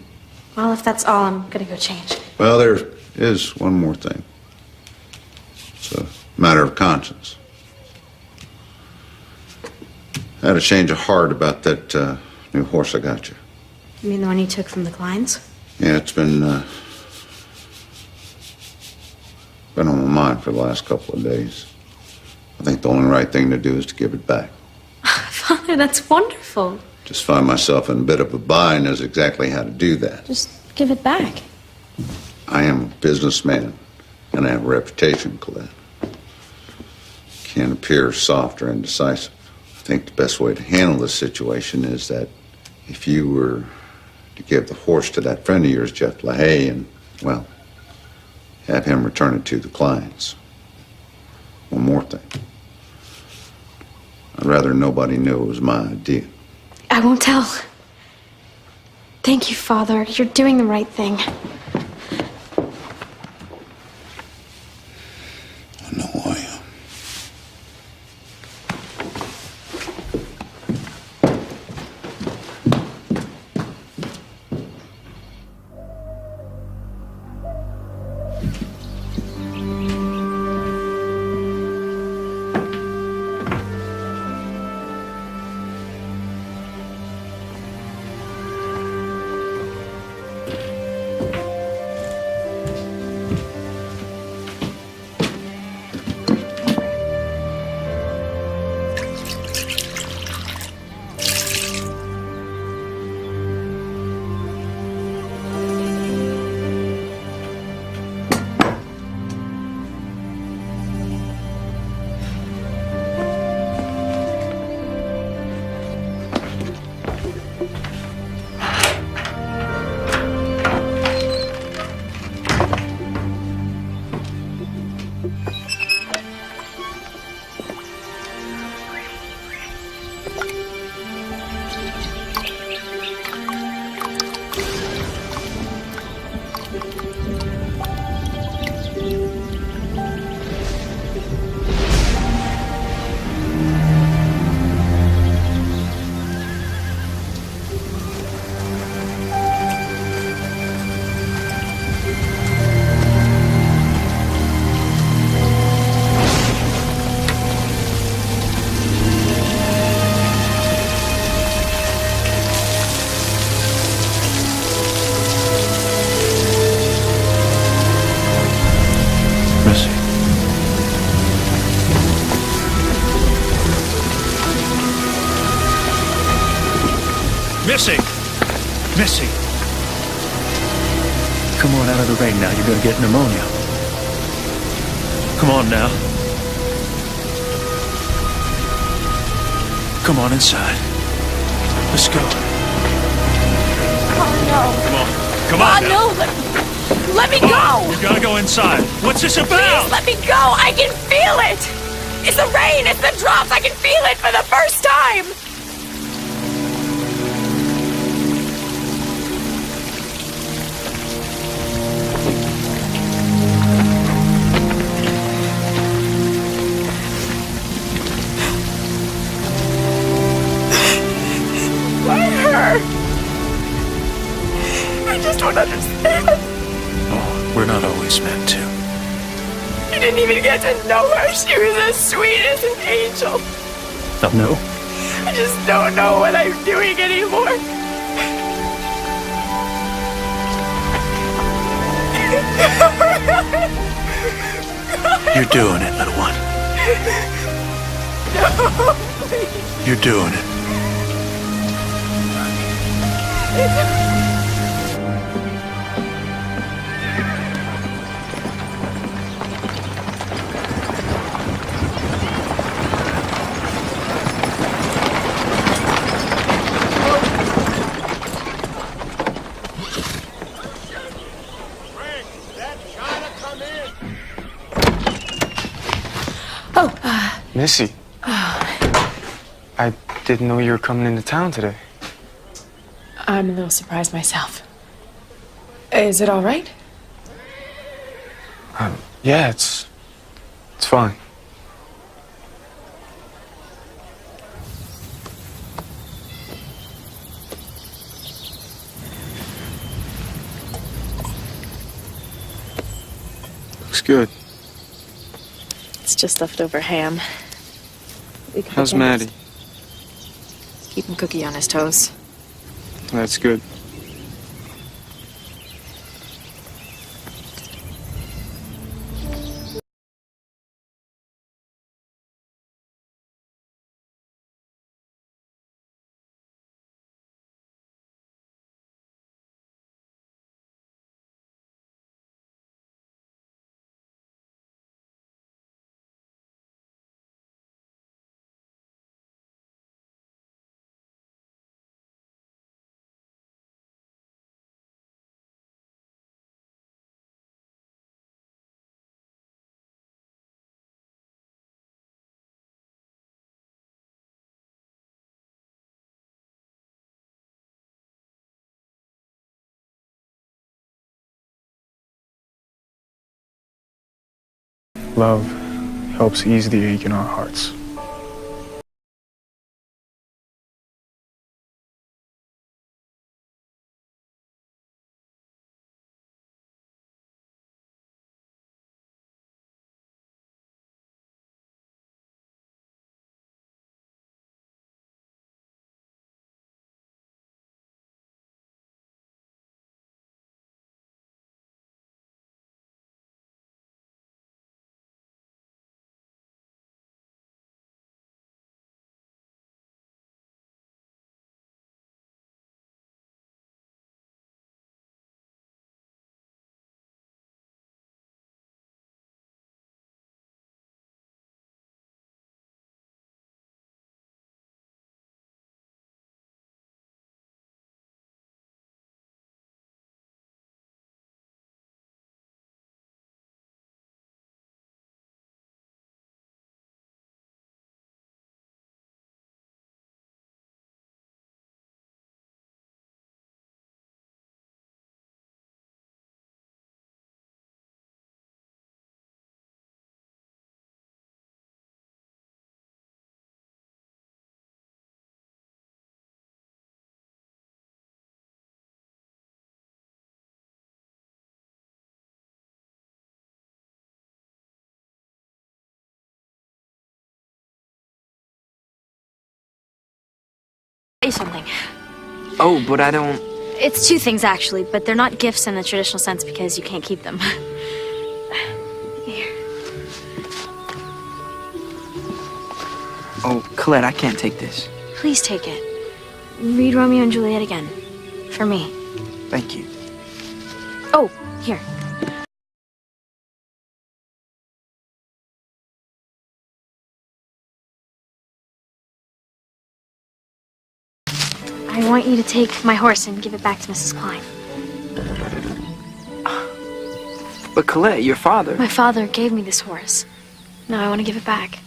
Well, if that's all, I'm going to go change. Well, there is one more thing. It's a matter of conscience. I had a change of heart about that new horse I got you. You mean the one you took from the Kleins? Yeah, it's been on my mind for the last couple of days. I think the only right thing to do is to give it back. Father, that's wonderful. Just find myself in a bit of a bind as exactly how to do that. Just give it back. I am a businessman, and I have a reputation, Colette. Can't appear soft or indecisive. I think the best way to handle this situation is that if you were to give the horse to that friend of yours, Jeff LaHaye, and, well, have him return it to the clients. One more thing. I'd rather nobody knew it was my idea. I won't tell. Thank you, Father. You're doing the right thing. I know I am. Missy! Missy! Come on out of the rain now. You're gonna get pneumonia. Come on now. Come on inside. Let's go. Oh, no. Come on. Come on now. No. Let me go. You gotta go inside. What's this about? Please let me go. I can feel it. It's the rain. It's the drops. I can feel it for the first time. I just don't understand. Oh, we're not always meant to. You didn't even get to know her. She was as sweet as an angel. Oh, no? I just don't know what I'm doing anymore. You're doing it, little one. No, please. You're doing it. Missy. I didn't know you were coming into town today. I'm a little surprised myself. Is it all right? Yeah, it's fine. Looks good. It's just leftover ham. How's Maddie? Keeping Cookie on his toes. That's good. Love helps ease the ache in our hearts. Say something. Oh, but I don't... It's two things, actually, but they're not gifts in the traditional sense because you can't keep them. Here. Oh, Colette, I can't take this. Please take it. read Romeo and Juliet again. For me. Thank you. Oh, here. I want you to take my horse and give it back to Mrs. Klein. But Colette, your father... My father gave me this horse. Now I want to give it back.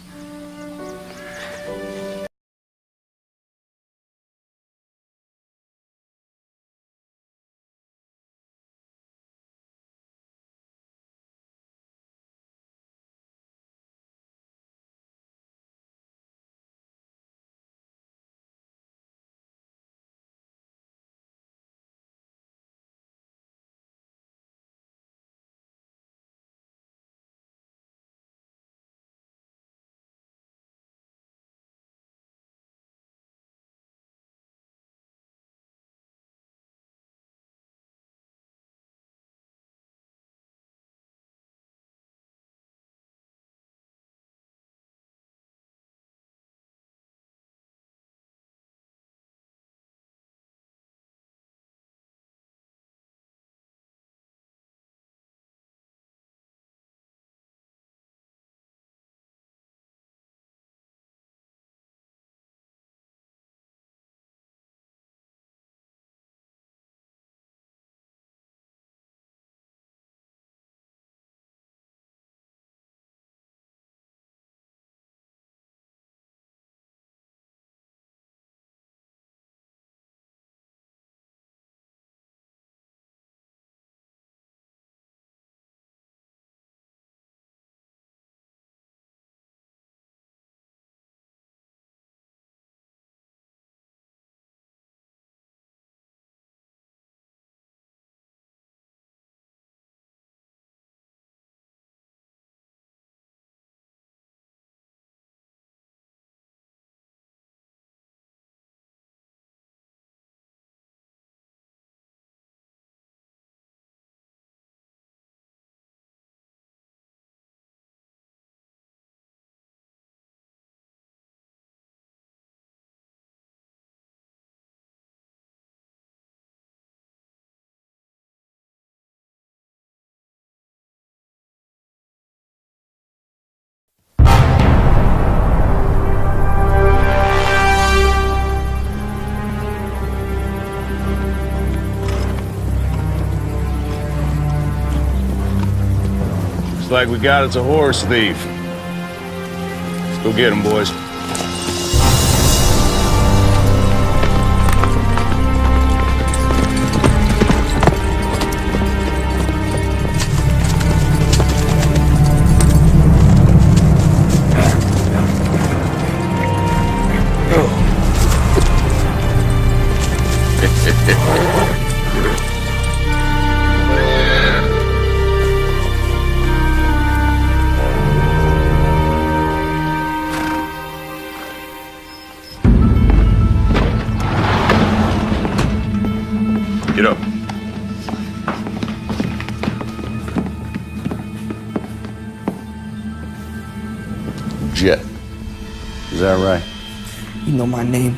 Looks like we got us a horse thief. Let's go get him, boys. Get up. Jet. Is that right? You know my name.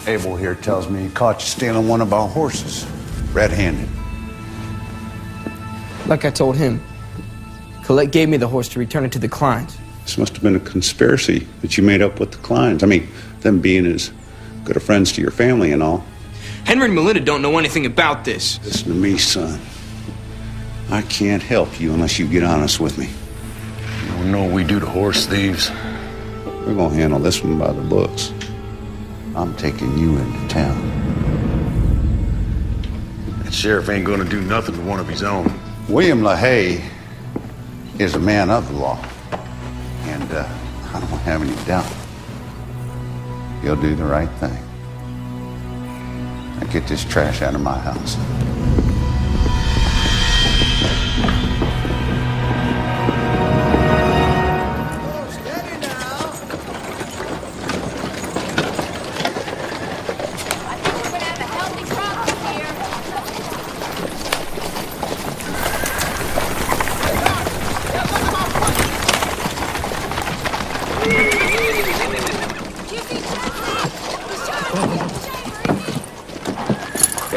Abel here tells me he caught you stealing one of our horses, red-handed. Like I told him, Colette gave me the horse to return it to the Kleins. This must have been a conspiracy that you made up with the Kleins. I mean, them being as good of friends to your family and all. Henry and Melinda don't know anything about this. Listen to me, son. I can't help you unless you get honest with me. You don't know what we do to horse thieves. We're gonna handle this one by the books. I'm taking you into town. That sheriff ain't gonna do nothing to one of his own. William LaHaye is a man of the law. And I don't have any doubt he'll do the right thing. Now get this trash out of my house.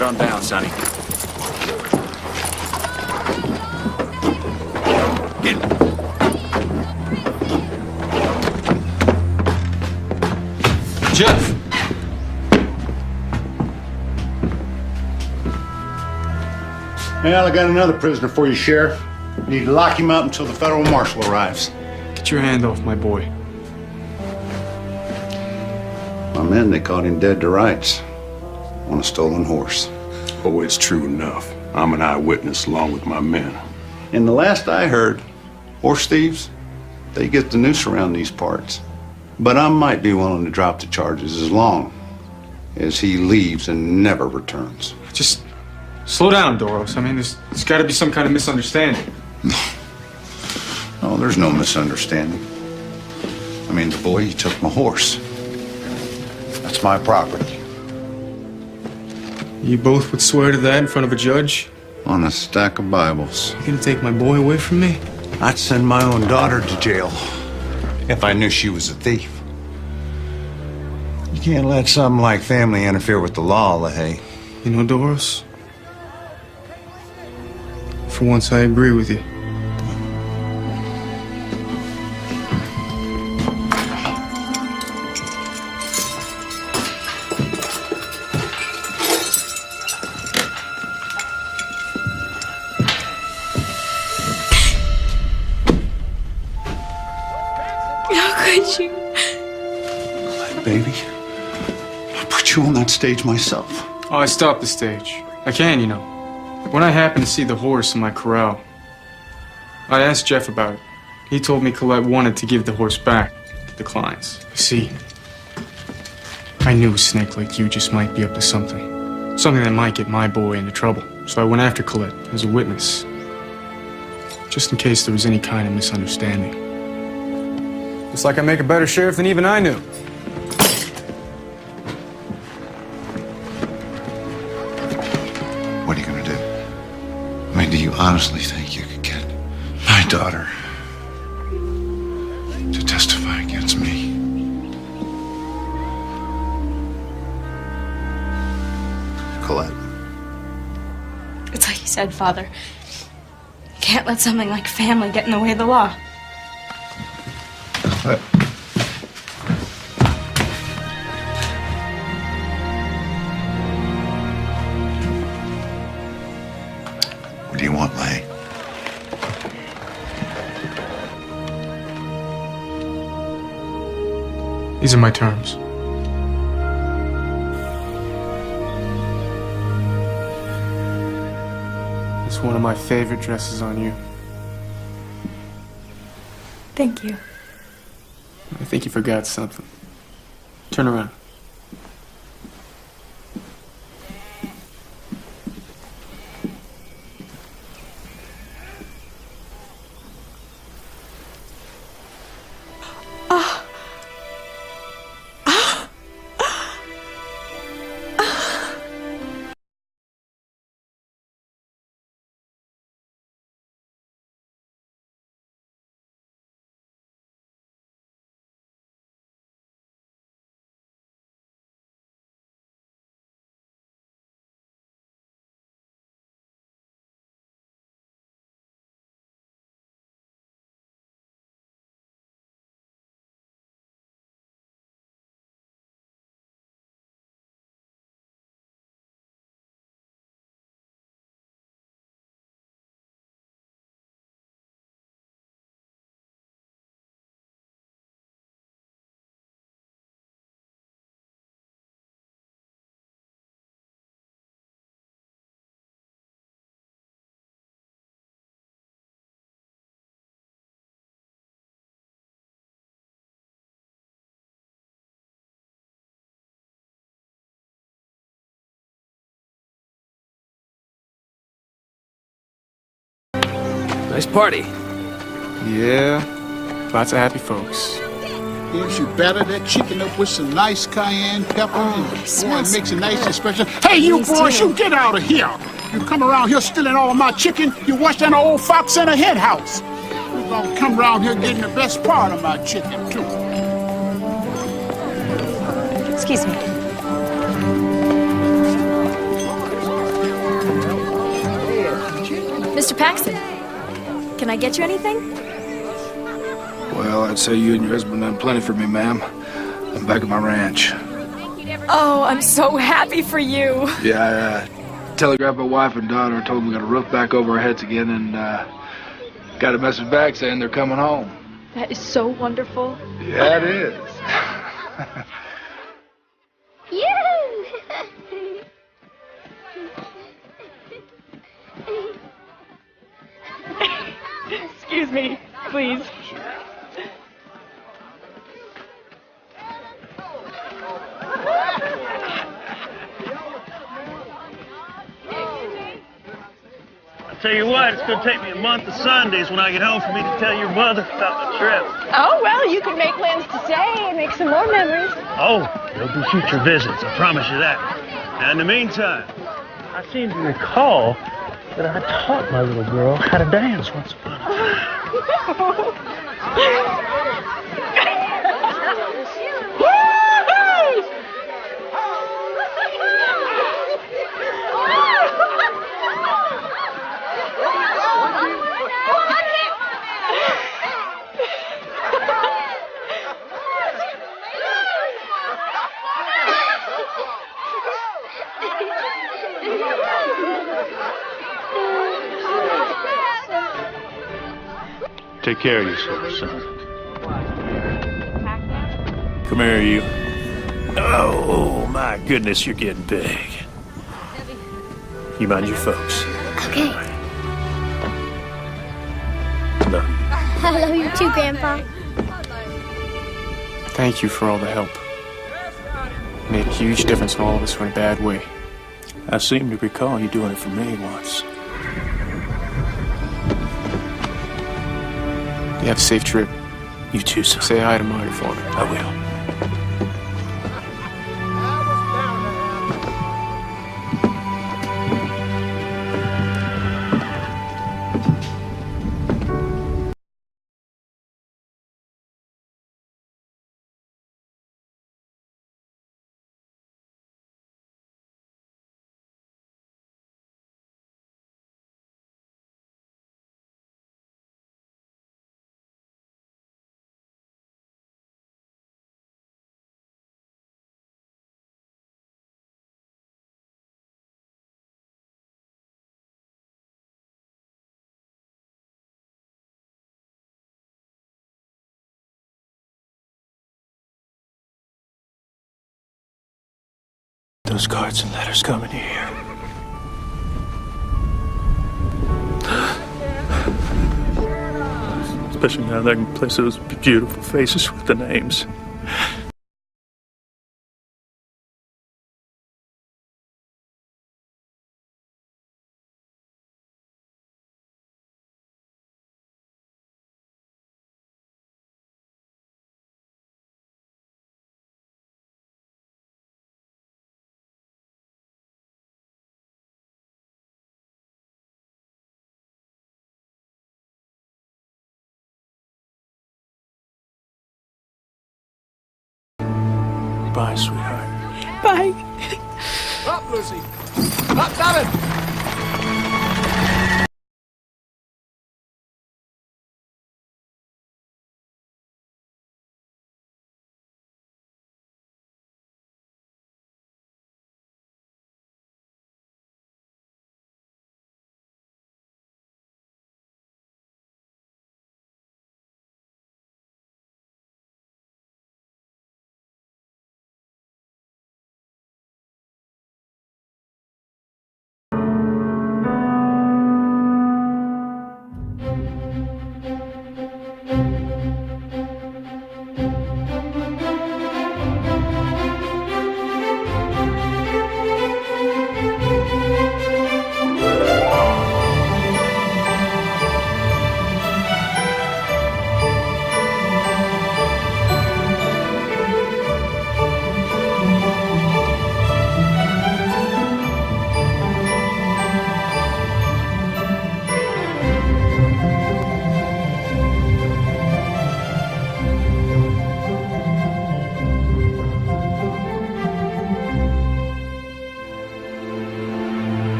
Get on down, Sonny. Jeff! Well, I got another prisoner for you, Sheriff. You need to lock him up until the federal marshal arrives. Get your hand off my boy. My men, they caught him dead to rights on a stolen horse. Oh, it's true enough. I'm an eyewitness along with my men. And the last I heard, horse thieves, they get the noose around these parts. But I might be willing to drop the charges as long as he leaves and never returns. Just slow down, Doros. I mean, there's got to be some kind of misunderstanding. No, there's no misunderstanding. I mean, the boy, he took my horse. That's my property. You both would swear to that in front of a judge? On a stack of Bibles. You gonna take my boy away from me? I'd send my own daughter to jail if I knew she was a thief. You can't let something like family interfere with the law, LaHaye. You know, Doros, for once I agree with you. How could you? Baby, I put you on that stage myself. Oh, I stopped the stage. I can, you know. When I happened to see the horse in my corral, I asked Jeff about it. He told me Colette wanted to give the horse back. Declines. See, I knew a snake like you just might be up to something. Something that might get my boy into trouble. So I went after Colette as a witness. Just in case there was any kind of misunderstanding. It's like I make a better sheriff than even I knew. What are you gonna do? I mean, do you honestly think you could get my daughter to testify against me? Colette. It's like you said, Father. You can't let something like family get in the way of the law. Colette. What do you want, LaHaye? These are my terms. It's one of my favorite dresses on you. Thank you. I think you forgot something. Turn around. Nice party. Yeah, lots of happy folks. Yes, you batter that chicken up with some nice cayenne pepper. Boy, it makes a nice expression. Hey, you boys, you get out of here. You come around here stealing all my chicken. You watch that old fox in a hen house. You're gonna come around here getting the best part of my chicken, too. Excuse me. Mr. Paxton, can I get you anything? Well, I'd say you and your husband done plenty for me, ma'am. I'm back at my ranch. Oh, I'm so happy for you. Yeah, I telegraphed my wife and daughter, told them we got a roof back over our heads again, and got a message back saying they're coming home. That is so wonderful. Yeah, it is. Excuse me, please. Tell you what, it's gonna take me a month of Sundays when I get home for me to tell your mother about the trip. Oh, well, you can make plans to stay and make some more memories. Oh, there'll be future visits, I promise you that. Now, in the meantime, I seem to recall that I taught my little girl how to dance once upon a time. Take care of yourself, son. Come here, you. Oh, my goodness, you're getting big. You mind your folks. Okay. Love you. I love you too, Grandpa. Thank you for all the help. It made a huge difference when all of us were in a bad way. I seem to recall you doing it for me once. You have a safe trip. You too, son. Say hi to Marty for me. I will. Those cards and letters coming here. Especially now that I can place those beautiful faces with the names. Bye, sweetheart. Bye. Up, Lucy. Up, David.